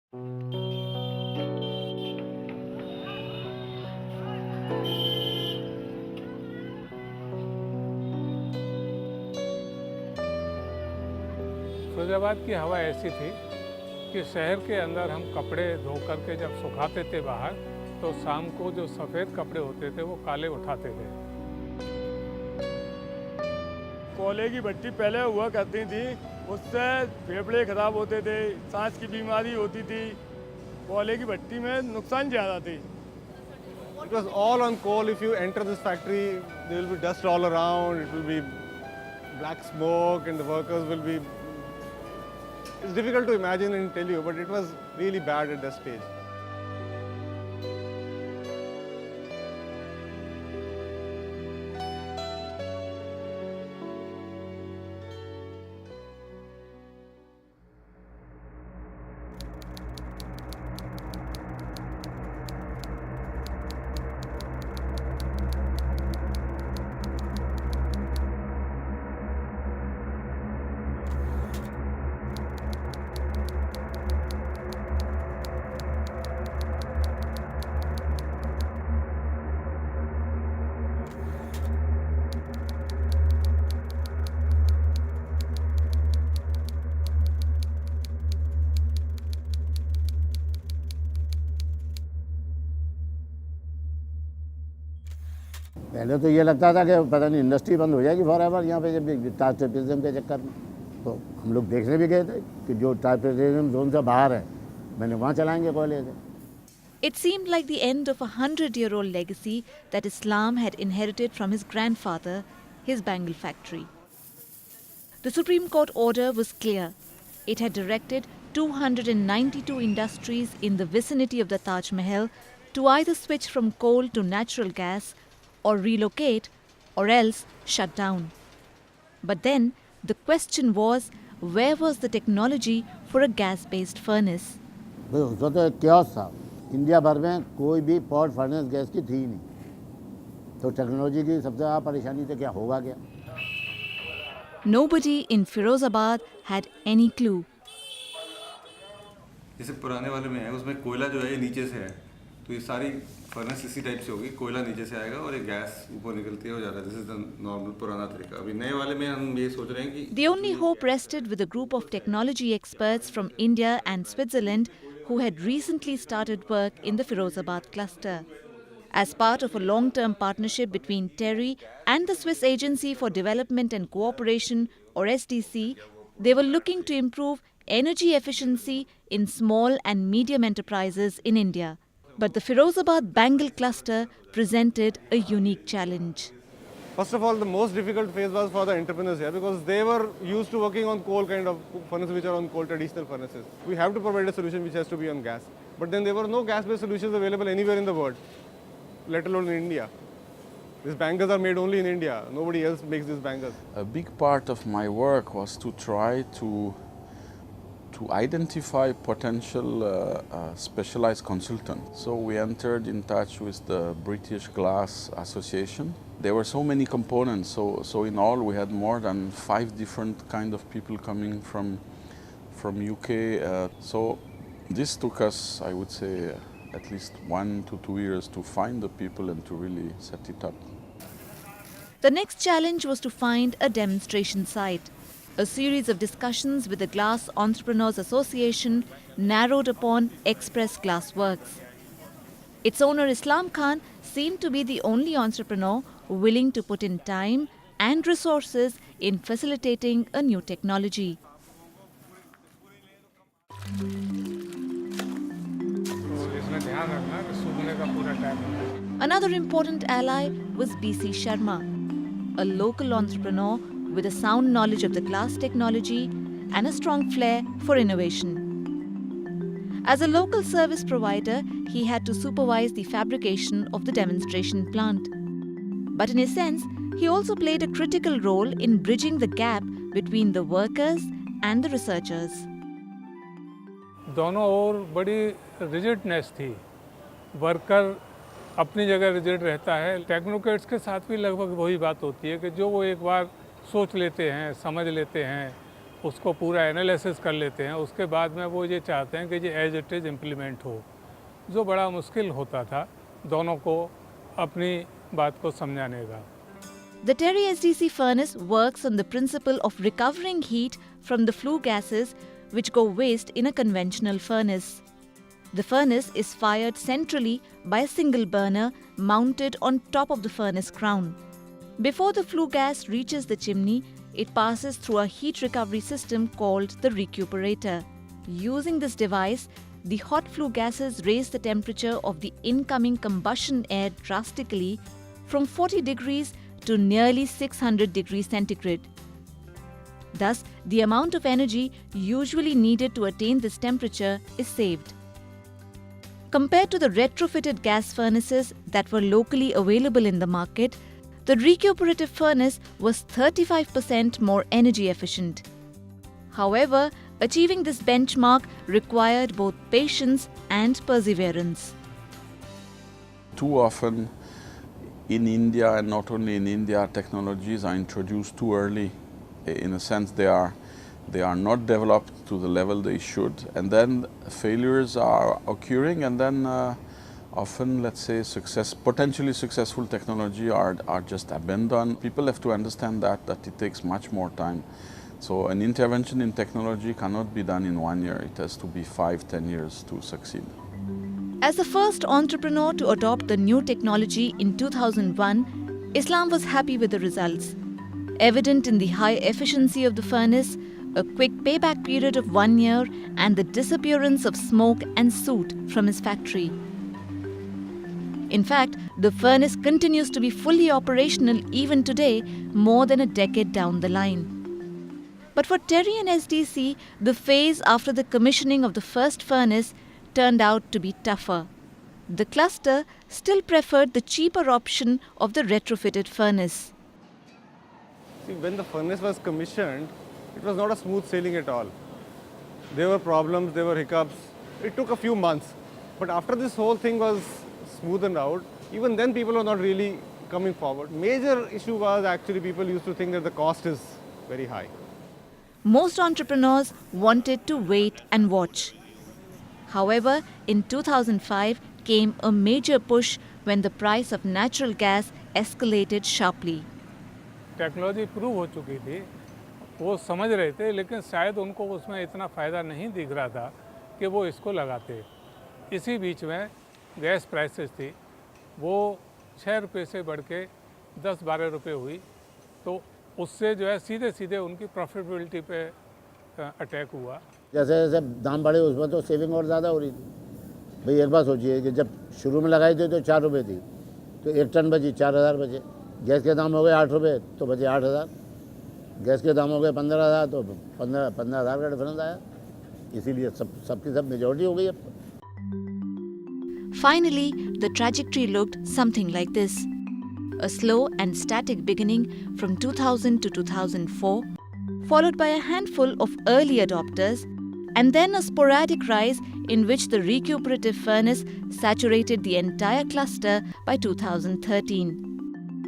फिरोजाबाद की हवा ऐसी थी कि शहर के अंदर हम कपड़े धो करके जब सुखाते थे बाहर, तो शाम को जो सफ़ेद कपड़े होते थे वो काले उठाते थे। कोयले की भट्टी पहले हुआ करती थी, उससे फेफड़े खराब होते थे, सांस की बीमारी होती थी। कोयले की भट्टी में नुकसान ज़्यादा थी। It was all on coal. If you enter this factory, there will be dust all around. It will be black smoke, and the workers will be. It's difficult to imagine and tell you, but it was really bad at that stage. पहले तो ये लगता था कि पता नहीं industry बंद हो जाएगी फॉरएवर यहाँ पे, जब टाइपिज्म के चक्कर में। तो हम लोग देखने भी गए थे कि जो टाइपिज्म जोन से बाहर है, मैंने वहाँ चलाएंगे कोयले से। It seemed like the end of a 100-year-old legacy that Islam had inherited from his grandfather, his bangle factory. The Supreme Court order was clear. It had directed 292 industries in the vicinity of the Taj Mahal to either switch from coal to natural gas or relocate or else shut down. But then the question was, where was the technology for a gas-based furnace? भाई उसका तो एक chaos था, India भर में कोई भी pot furnace gas की थी नहीं, तो टेक्नोलॉजी की सबसे ज़्यादा परेशानी तो क्या होगा क्या। Nobody in Firozabad had any clue. जैसे पुराने वाले में है, उसमें कोयला जो है ये नीचे से है, तो ये सारी फर्नेस इसी टाइप से होगी, कोयला नीचे से आएगा और ये गैस ऊपर निकलती है, हो जाता है। दिस इज द नॉर्मल पुराना तरीका। अभी नए वाले में हम ये सोच रहे हैं कि The only hope rested with a group of technology experts from India and Switzerland who had recently started work in the Firozabad cluster. As part of a long-term partnership between TERI and the Swiss Agency for Development and Cooperation, or SDC, they were looking to improve energy efficiency in small and medium enterprises in India. But the Firozabad Bangle cluster presented a unique challenge. First of all, the most difficult phase was for the entrepreneurs here because they were used to working on coal kind of furnaces which are on coal, traditional furnaces. We have to provide a solution which has to be on gas. But then there were no gas-based solutions available anywhere in the world, let alone in India. These bangles are made only in India. Nobody else makes these bangles. A big part of my work was to try to identify potential specialized consultants. So we entered in touch with the British Glass Association. There were so many components, so in all we had more than 5 different kind of people coming from UK. So this took us, I would say, at least 1 to 2 years to find the people and to really set it up. The next challenge was to find a demonstration site. A series of discussions with the Glass Entrepreneurs Association narrowed upon Express Glass Works. Its owner Islam Khan seemed to be the only entrepreneur willing to put in time and resources in facilitating a new technology. Another important ally was BC Sharma, a local entrepreneur with a sound knowledge of the glass technology and a strong flair for innovation. As a local service provider, he had to supervise the fabrication of the demonstration plant. But in a sense, he also played a critical role in bridging the gap between the workers and the researchers. दोनों ओर बड़ी rigidness थी। Worker अपनी जगह rigid रहता है, technocrats के साथ भी लगभग वही बात होती है कि जो वो एक बार सोच लेते हैं, समझ लेते हैं उसको पूरा एनालिसिस कर लेते हैं, उसके बाद में वो ये चाहते हैं कि ये एज इट इज़ इम्प्लीमेंट हो, जो बड़ा मुश्किल होता था दोनों को अपनी बात को समझाने का। The Terry SDC furnace works on the principle of recovering heat from the flue gases which go waste in a conventional furnace. The furnace is fired centrally by a single burner mounted on top of the furnace crown. Before the flue gas reaches the chimney, it passes through a heat recovery system called the recuperator. Using this device, the hot flue gases raise the temperature of the incoming combustion air drastically from 40 degrees to nearly 600 degrees centigrade. Thus, the amount of energy usually needed to attain this temperature is saved. Compared to the retrofitted gas furnaces that were locally available in the market, the recuperative furnace was 35% more energy efficient. However, achieving this benchmark required both patience and perseverance. Too often in India, and not only in India, technologies are introduced too early. In a sense, they are not developed to the level they should, and then failures are occurring, and then often, let's say, potentially successful technology are just abandoned. People have to understand that it takes much more time. So an intervention in technology cannot be done in 1 year. It has to be 5-10 years to succeed. As the first entrepreneur to adopt the new technology in 2001, Islam was happy with the results. Evident in the high efficiency of the furnace, a quick payback period of 1 year, and the disappearance of smoke and soot from his factory. In fact, the furnace continues to be fully operational even today, more than a decade down the line. But for Terry and SDC, the phase after the commissioning of the first furnace turned out to be tougher. The cluster still preferred the cheaper option of the retrofitted furnace. See, when the furnace was commissioned, it was not a smooth sailing at all. There were problems, there were hiccups. It took a few months. But after this whole thing was smoothened out, even then people were not really coming forward. Major issue was actually people used to think that the cost is very high. Most entrepreneurs wanted to wait and watch. However, in 2005 came a major push when the price of natural gas escalated sharply. Technology prove हो चुकी थी, वो समझ रहे थे, लेकिन शायद उनको उसमें इतना फ़ायदा नहीं दिख रहा था कि वो इसको लगाते। इसी बीच में गैस प्राइसेस थी, वो 6 रुपये से बढ़ के 10-12 रुपये हुई, तो उससे जो है सीधे सीधे उनकी प्रॉफिटेबिलिटी पे अटैक हुआ। जैसे जैसे दाम बढ़े उसमें तो सेविंग और ज़्यादा हो रही थी। भाई एक बात सोचिए कि जब शुरू में लगाई थी तो 4 रुपये थी, तो 1 टन बची 4000 बचे। गैस के दाम हो गए 8 रुपये तो बचे 8000। गैस के दाम हो गए 15,000 तो 15,000 का डिफरेंस आया। इसीलिए सबकी सब मेजॉरिटी हो गई अब। Finally, the trajectory looked something like this. A slow and static beginning from 2000 to 2004, followed by a handful of early adopters, and then a sporadic rise in which the recuperative furnace saturated the entire cluster by 2013.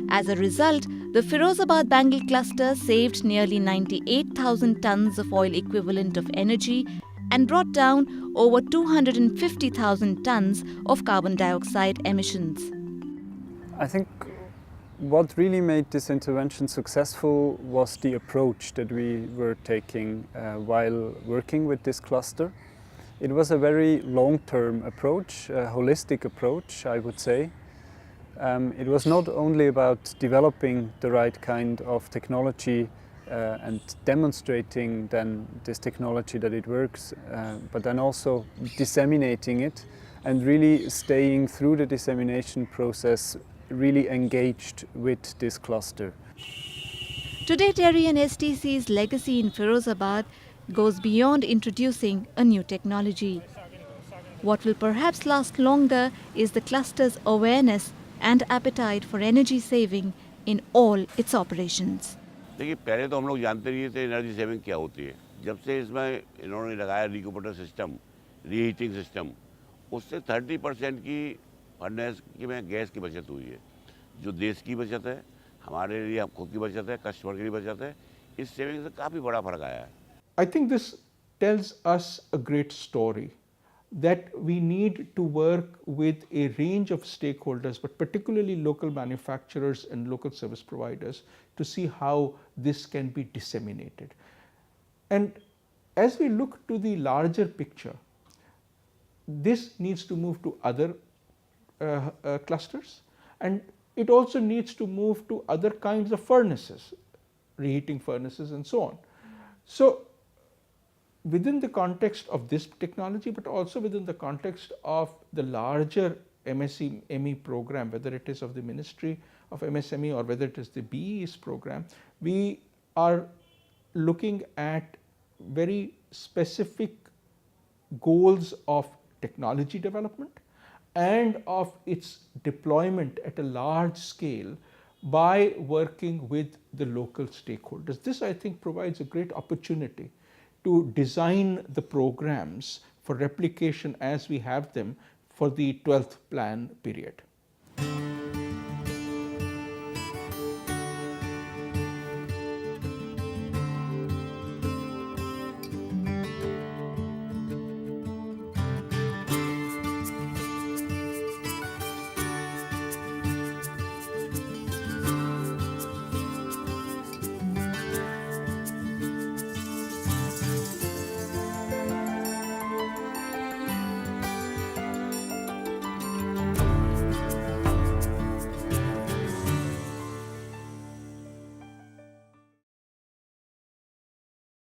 As a result, the Firozabad Bangle cluster saved nearly 98,000 tons of oil equivalent of energy and brought down over 250,000 tons of carbon dioxide emissions. I think what really made this intervention successful was the approach that we were taking while working with this cluster. It was a very long-term approach, a holistic approach, I would say. It was not only about developing the right kind of technology and demonstrating then this technology that it works, but then also disseminating it and really staying through the dissemination process, really engaged with this cluster. Today, Terry and STC's legacy in Firozabad goes beyond introducing a new technology. What will perhaps last longer is the cluster's awareness and appetite for energy saving in all its operations. देखिए पहले तो हम लोग जानते नहीं थे energy saving क्या होती है। जब से इसमें इन्होंने लगाया रिक्यूपरेटर सिस्टम, रीहीटिंग सिस्टम, उससे 30% की फर्नेस में गैस की बचत हुई है, जो देश की बचत है, हमारे लिए खुद की बचत है, कस्टमर की भी बचत है। इस सेविंग से काफ़ी बड़ा फर्क आया है। I think this tells us a great story that we need to work with a range of stakeholders, but particularly local manufacturers and local service providers, to see how this can be disseminated. And as we look to the larger picture, this needs to move to other clusters, and it also needs to move to other kinds of furnaces, reheating furnaces and so on. So within the context of this technology, but also within the context of the larger MSME program, whether it is of the Ministry of MSME or whether it is the BE's program, we are looking at very specific goals of technology development and of its deployment at a large scale by working with the local stakeholders. This, I think, provides a great opportunity to design the programs for replication as we have them for the 12th plan period.